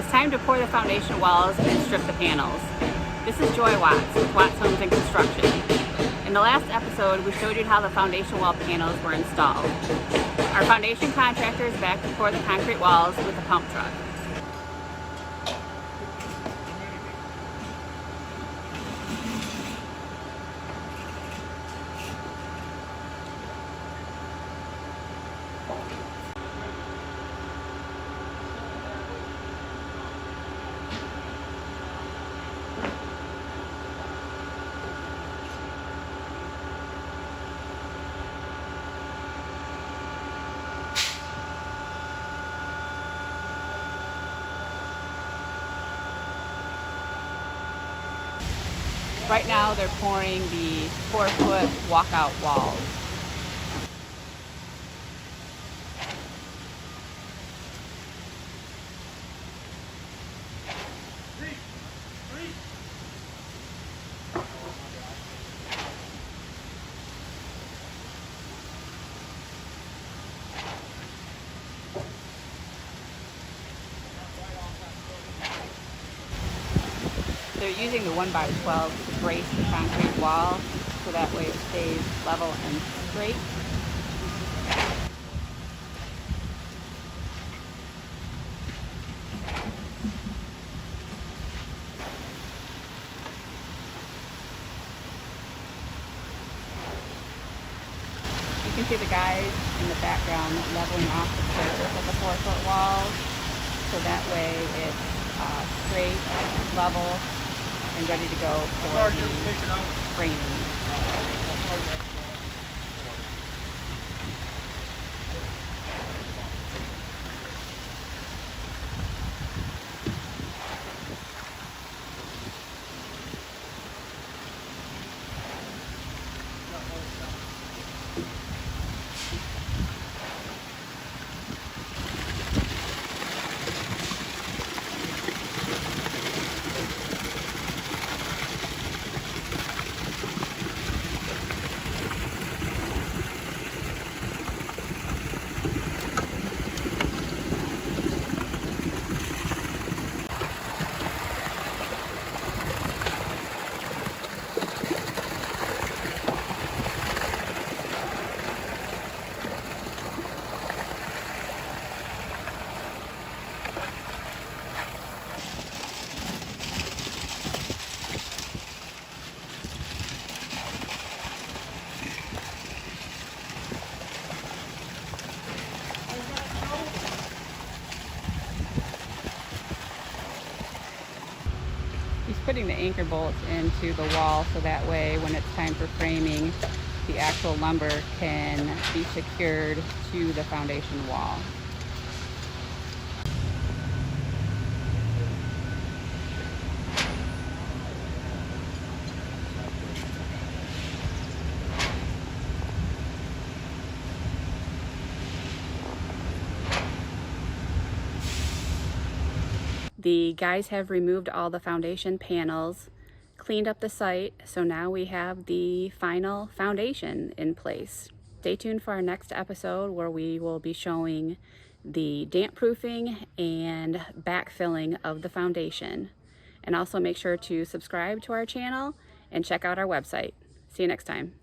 It's time to pour the foundation walls and strip the panels. This is Joy Watts with Watts Homes and Construction. In the last episode, we showed you how the foundation wall panels were installed. Our foundation contractor is back to pour the concrete walls with a pump truck. Right now they're pouring the 4-foot walkout walls. They're using the 1x12 to brace the concrete wall so that way it stays level and straight. You can see the guys in the background leveling off the surface of the 4-foot walls so that way it's straight, level, and ready to go for the framing. He's putting the anchor bolts into the wall so that way when it's time for framing, the actual lumber can be secured to the foundation wall. The guys have removed all the foundation panels, cleaned up the site, so now we have the final foundation in place. Stay tuned for our next episode where we will be showing the damp proofing and backfilling of the foundation. And also make sure to subscribe to our channel and check out our website. See you next time.